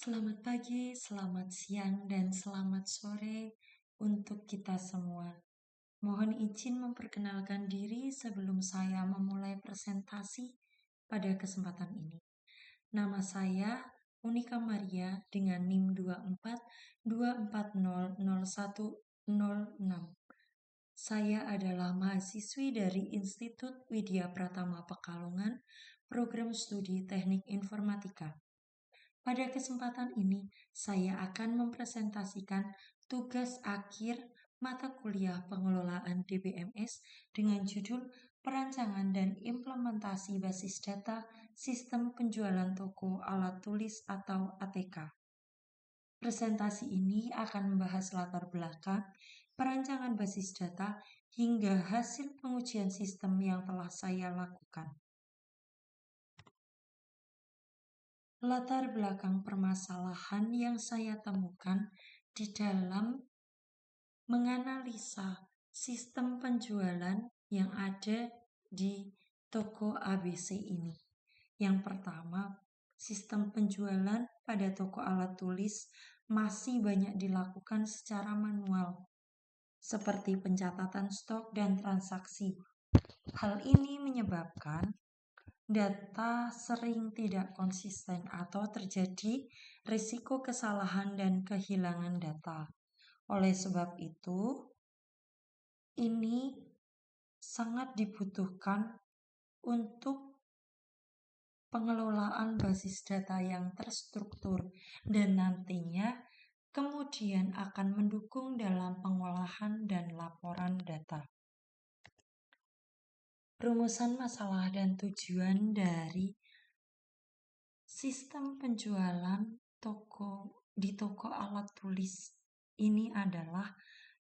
Selamat pagi, selamat siang, dan selamat sore untuk kita semua. Mohon izin memperkenalkan diri sebelum saya memulai presentasi pada kesempatan ini. Nama saya Unika Maria dengan NIM 2424000106. Saya adalah mahasiswi dari Institut Widya Pratama Pekalongan, Program Studi Teknik Informatika. Pada kesempatan ini, saya akan mempresentasikan tugas akhir mata kuliah pengelolaan DBMS dengan judul Perancangan dan Implementasi Basis Data Sistem Penjualan Toko Alat Tulis atau ATK. Presentasi ini akan membahas latar belakang, perancangan basis data, hingga hasil pengujian sistem yang telah saya lakukan. Latar belakang permasalahan yang saya temukan di dalam menganalisa sistem penjualan yang ada di toko ABC ini. Yang pertama, sistem penjualan pada toko alat tulis masih banyak dilakukan secara manual, seperti pencatatan stok dan transaksi. Hal ini menyebabkan data sering tidak konsisten atau terjadi risiko kesalahan dan kehilangan data. Oleh sebab itu, ini sangat dibutuhkan untuk pengelolaan basis data yang terstruktur dan nantinya kemudian akan mendukung dalam pengolahan dan laporan data. Rumusan masalah dan tujuan dari sistem penjualan di toko alat tulis ini adalah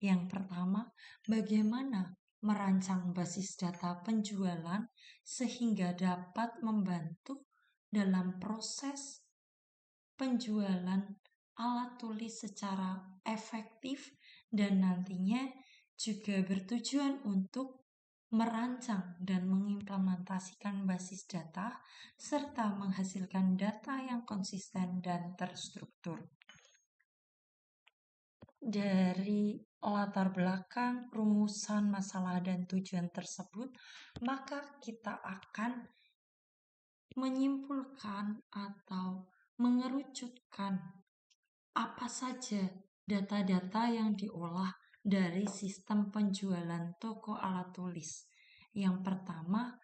yang pertama, bagaimana merancang basis data penjualan sehingga dapat membantu dalam proses penjualan alat tulis secara efektif dan nantinya juga bertujuan untuk merancang dan mengimplementasikan basis data serta menghasilkan data yang konsisten dan terstruktur. Dari latar belakang, rumusan, masalah, dan tujuan tersebut, maka kita akan menyimpulkan atau mengerucutkan apa saja data-data yang diolah dari sistem penjualan toko alat tulis. Yang pertama,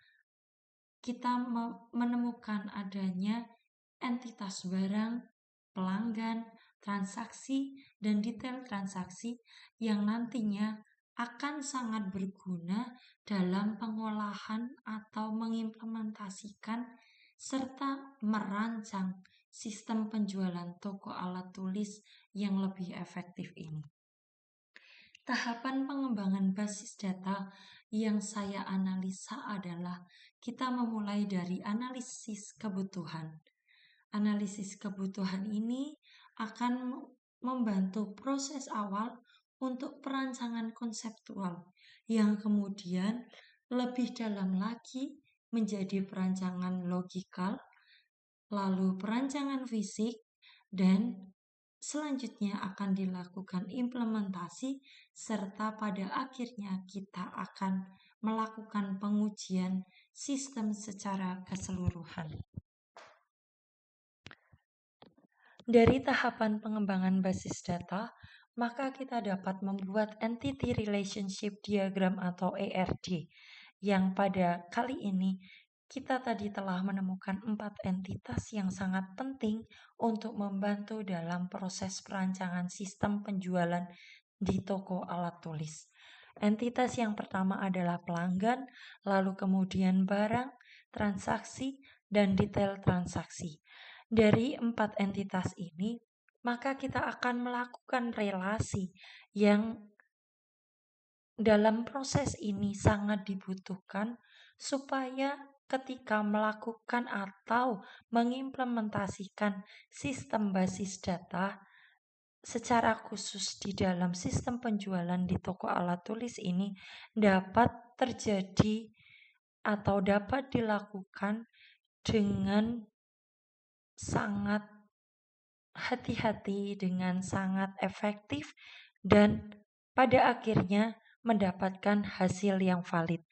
kita menemukan adanya entitas barang, pelanggan, transaksi, dan detail transaksi yang nantinya akan sangat berguna dalam pengolahan atau mengimplementasikan serta merancang sistem penjualan toko alat tulis yang lebih efektif ini. Tahapan pengembangan basis data yang saya analisa adalah kita memulai dari analisis kebutuhan. Analisis kebutuhan ini akan membantu proses awal untuk perancangan konseptual yang kemudian lebih dalam lagi menjadi perancangan logikal, lalu perancangan fisik, dan selanjutnya akan dilakukan implementasi serta pada akhirnya kita akan melakukan pengujian sistem secara keseluruhan. Dari tahapan pengembangan basis data, maka kita dapat membuat Entity Relationship Diagram atau ERD, yang pada kali ini kita tadi telah menemukan 4 entitas yang sangat penting untuk membantu dalam proses perancangan sistem penjualan di toko alat tulis. Entitas yang pertama adalah pelanggan, lalu kemudian barang, transaksi, dan detail transaksi. Dari 4 entitas ini, maka kita akan melakukan relasi yang dalam proses ini sangat dibutuhkan supaya ketika melakukan atau mengimplementasikan sistem basis data secara khusus di dalam sistem penjualan di toko alat tulis ini dapat terjadi atau dapat dilakukan dengan sangat hati-hati dengan sangat efektif dan pada akhirnya mendapatkan hasil yang valid.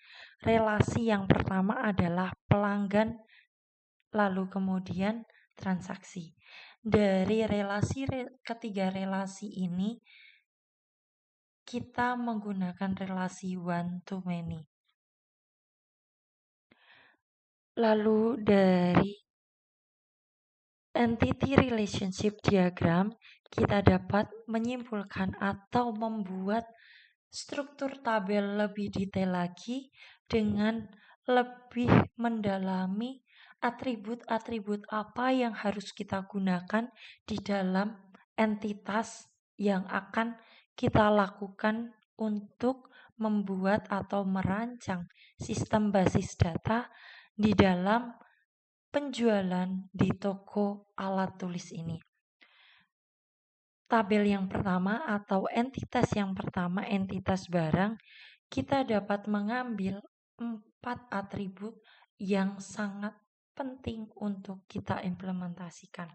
Relasi yang pertama adalah pelanggan, lalu kemudian transaksi. Dari ketiga relasi ini, kita menggunakan relasi one to many. Lalu dari entity relationship diagram, kita dapat menyimpulkan atau membuat struktur tabel lebih detail lagi dengan lebih mendalami atribut-atribut apa yang harus kita gunakan di dalam entitas yang akan kita lakukan untuk membuat atau merancang sistem basis data di dalam penjualan di toko alat tulis ini. Tabel yang pertama atau entitas yang pertama, entitas barang, kita dapat mengambil 4 atribut yang sangat penting untuk kita implementasikan.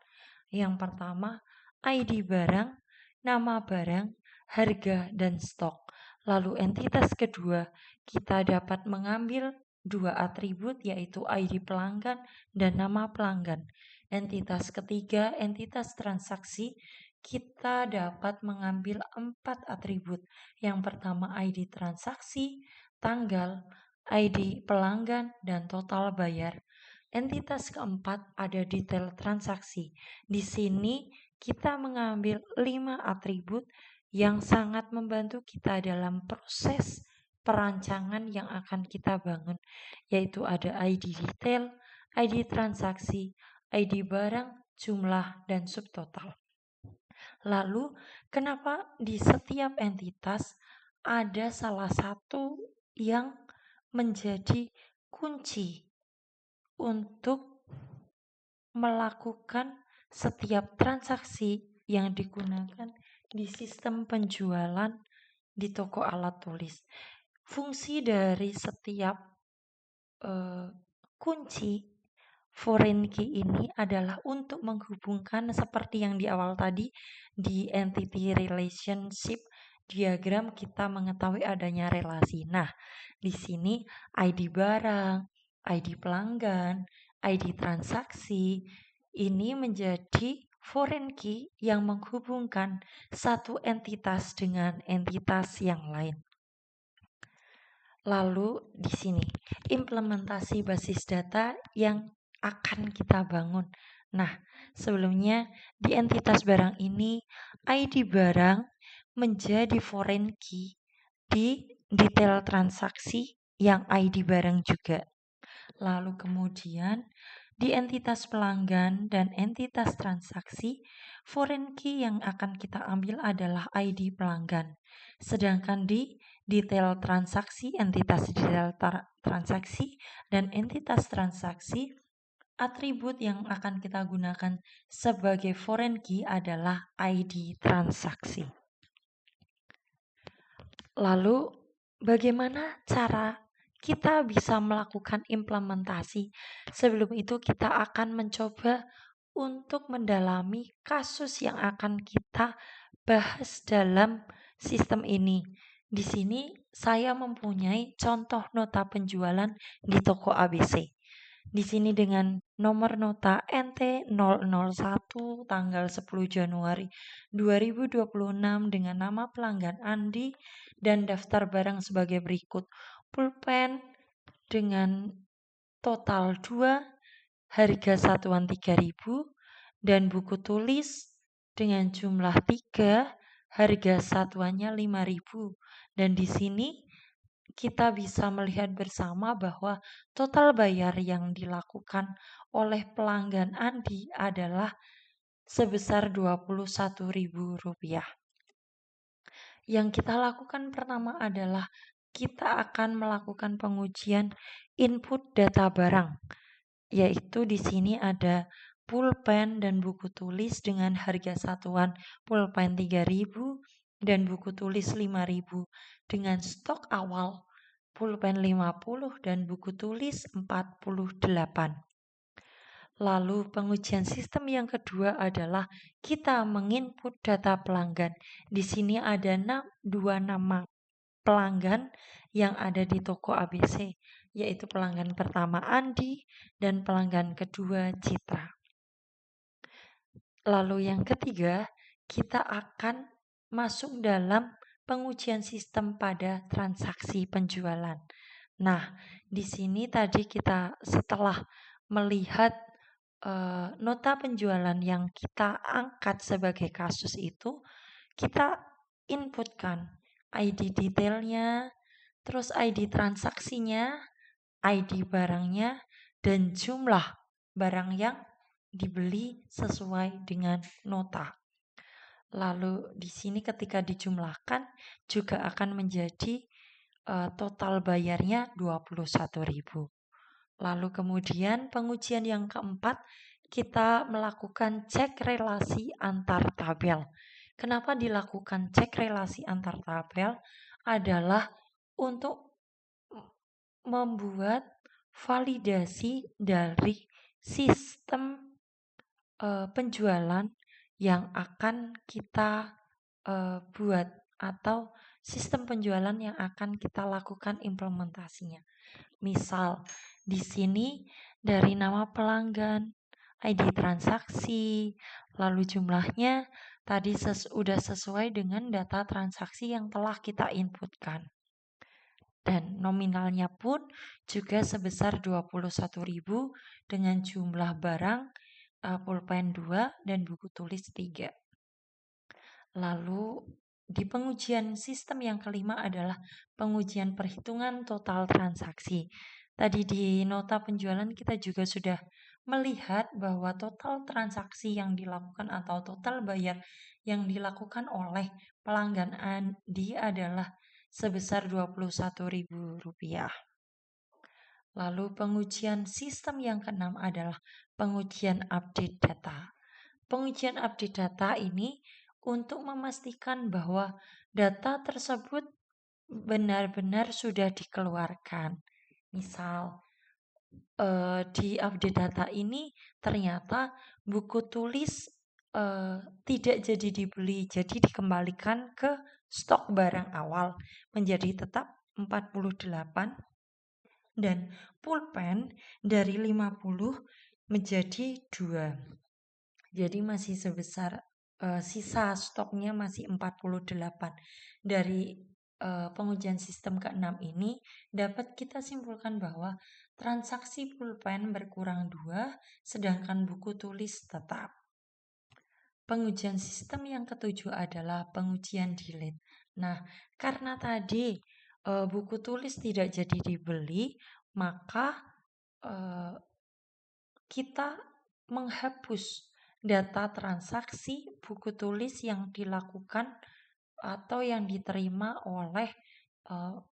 Yang pertama, ID barang, nama barang, harga, dan stok. Lalu entitas kedua, kita dapat mengambil 2 atribut yaitu ID pelanggan dan nama pelanggan. Entitas ketiga, entitas transaksi, kita dapat mengambil 4 atribut. Yang pertama ID transaksi, tanggal, ID pelanggan, dan total bayar. Entitas keempat ada detail transaksi. Di sini kita mengambil 5 atribut yang sangat membantu kita dalam proses perancangan yang akan kita bangun, yaitu ada ID detail, ID transaksi, ID barang, jumlah, dan subtotal. Lalu, kenapa di setiap entitas ada salah satu yang menjadi kunci untuk melakukan setiap transaksi yang digunakan di sistem penjualan di toko alat tulis. Fungsi dari setiap kunci foreign key ini adalah untuk menghubungkan seperti yang di awal tadi di entity relationship diagram kita mengetahui adanya relasi. Nah, di sini ID barang, ID pelanggan, ID transaksi ini menjadi foreign key yang menghubungkan satu entitas dengan entitas yang lain. Lalu di sini implementasi basis data yang akan kita bangun. Nah, sebelumnya di entitas barang ini ID barang menjadi foreign key di detail transaksi yang ID barang juga. Lalu kemudian di entitas pelanggan dan entitas transaksi, foreign key yang akan kita ambil adalah ID pelanggan. Sedangkan di detail transaksi, entitas detail transaksi, dan entitas transaksi, atribut yang akan kita gunakan sebagai foreign key adalah ID transaksi. Lalu, bagaimana cara kita bisa melakukan implementasi? Sebelum itu, kita akan mencoba untuk mendalami kasus yang akan kita bahas dalam sistem ini. Di sini saya mempunyai contoh nota penjualan di toko ABC. Di sini dengan nomor nota NT001 tanggal 10 Januari 2026 dengan nama pelanggan Andi dan daftar barang sebagai berikut. Pulpen dengan total 2, harga satuan 3.000 dan buku tulis dengan jumlah 3, harga satuannya 5.000. Dan di sini kita bisa melihat bersama bahwa total bayar yang dilakukan oleh pelanggan Andi adalah sebesar Rp21.000. Yang kita lakukan pertama adalah kita akan melakukan pengujian input data barang, yaitu di sini ada pulpen dan buku tulis dengan harga satuan pulpen 3.000 dan buku tulis 5.000 dengan stok awal pulpen 50 dan buku tulis 48. Lalu pengujian sistem yang kedua adalah kita menginput data pelanggan. Di sini ada dua nama pelanggan yang ada di toko ABC, yaitu pelanggan pertama Andi dan pelanggan kedua Citra. Lalu yang ketiga, kita akan masuk dalam pengujian sistem pada transaksi penjualan. Nah, di sini tadi kita setelah melihat nota penjualan yang kita angkat sebagai kasus itu, kita inputkan ID detailnya, terus ID transaksinya, ID barangnya, dan jumlah barang yang dibeli sesuai dengan nota. Lalu di sini ketika dijumlahkan juga akan menjadi total bayarnya 21.000. Lalu kemudian pengujian yang keempat, kita melakukan cek relasi antar tabel. Kenapa dilakukan cek relasi antar tabel? Adalah untuk membuat validasi dari sistem penjualan yang akan kita buat atau sistem penjualan yang akan kita lakukan implementasinya. Misal di sini dari nama pelanggan, ID transaksi, lalu jumlahnya tadi sudah sesuai dengan data transaksi yang telah kita inputkan. Dan nominalnya pun juga sebesar 21.000 dengan jumlah barang pulpen 2 dan buku tulis 3. Lalu di pengujian sistem yang kelima adalah pengujian perhitungan total transaksi. Tadi di nota penjualan kita juga sudah melihat bahwa total transaksi yang dilakukan atau total bayar yang dilakukan oleh pelanggan Andi adalah sebesar Rp21.000. Lalu pengujian sistem yang keenam adalah pengujian update data. Pengujian update data ini untuk memastikan bahwa data tersebut benar-benar sudah dikeluarkan. Misal di update data ini ternyata buku tulis tidak jadi dibeli, jadi dikembalikan ke stok barang awal menjadi tetap 48 dan pulpen dari 50 menjadi 2. Jadi masih sebesar sisa stoknya masih 48. Dari pengujian sistem ke-6 ini dapat kita simpulkan bahwa transaksi pulpen berkurang 2, sedangkan buku tulis tetap. Pengujian sistem yang ketujuh adalah pengujian delete. Nah, karena tadi buku tulis tidak jadi dibeli, maka kita menghapus data transaksi buku tulis yang dilakukan atau yang diterima oleh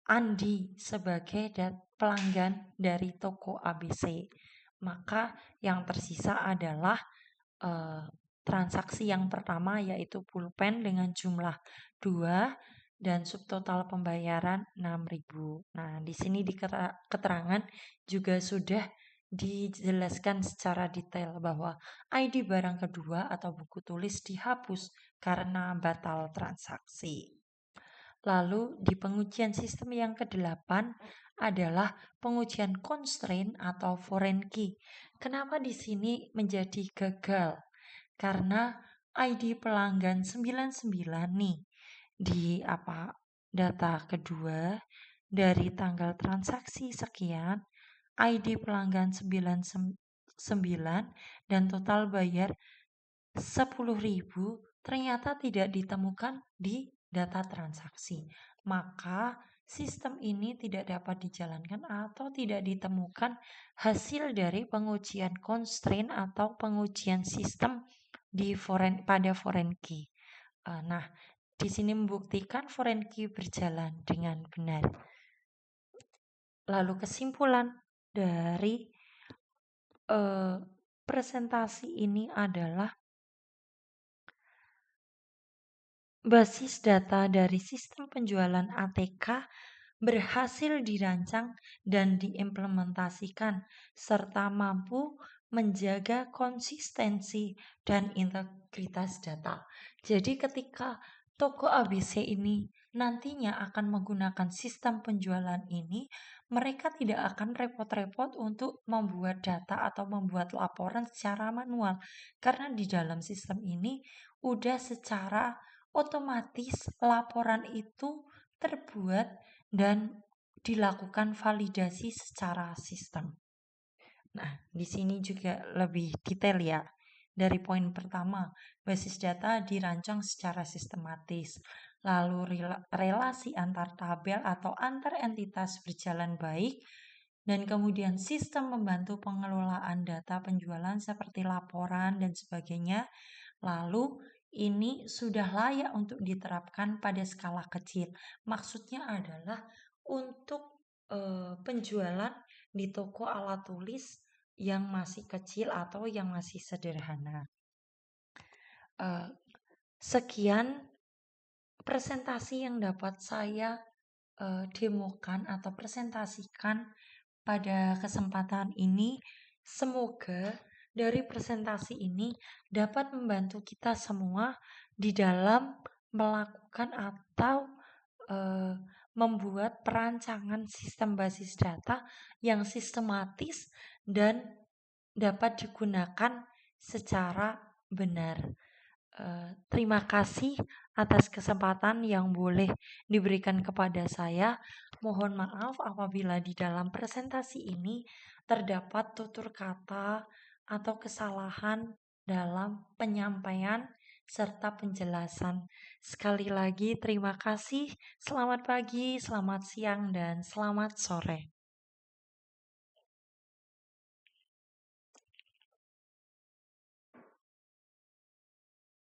Andi sebagai pelanggan dari toko ABC. Maka yang tersisa adalah transaksi yang pertama yaitu pulpen dengan jumlah 2 dan subtotal pembayaran 6.000. Nah, di sini di keterangan juga sudah dijelaskan secara detail bahwa ID barang kedua atau buku tulis dihapus karena batal transaksi. Lalu di pengujian sistem yang ke-8 adalah pengujian constraint atau foreign key. Kenapa di sini menjadi gagal? Karena ID pelanggan 99 nih di data kedua dari tanggal transaksi sekian, ID pelanggan 99 dan total bayar 10.000 ternyata tidak ditemukan di data transaksi. Maka sistem ini tidak dapat dijalankan atau tidak ditemukan hasil dari pengujian constraint atau pengujian sistem pada foreign key. Nah, di sini membuktikan foreign key berjalan dengan benar. Lalu kesimpulan dari presentasi ini adalah basis data dari sistem penjualan ATK berhasil dirancang dan diimplementasikan serta mampu menjaga konsistensi dan integritas data. Jadi ketika toko ABC ini nantinya akan menggunakan sistem penjualan ini, mereka tidak akan repot-repot untuk membuat data atau membuat laporan secara manual. Karena di dalam sistem ini udah secara otomatis laporan itu terbuat dan dilakukan validasi secara sistem. Nah, di sini juga lebih detail ya. Dari poin pertama, basis data dirancang secara sistematis. Lalu relasi antar tabel atau antar entitas berjalan baik. Dan kemudian sistem membantu pengelolaan data penjualan seperti laporan dan sebagainya. Lalu ini sudah layak untuk diterapkan pada skala kecil. Maksudnya adalah untuk penjualan di toko alat tulis yang masih kecil atau yang masih sederhana. Sekian presentasi yang dapat saya demokan atau presentasikan pada kesempatan ini. Semoga dari presentasi ini dapat membantu kita semua di dalam melakukan atau membuat perancangan sistem basis data yang sistematis dan dapat digunakan secara benar. Terima kasih atas kesempatan yang boleh diberikan kepada saya. Mohon maaf apabila di dalam presentasi ini terdapat tutur kata atau kesalahan dalam penyampaian serta penjelasan. Sekali lagi terima kasih. Selamat pagi, selamat siang, dan selamat sore.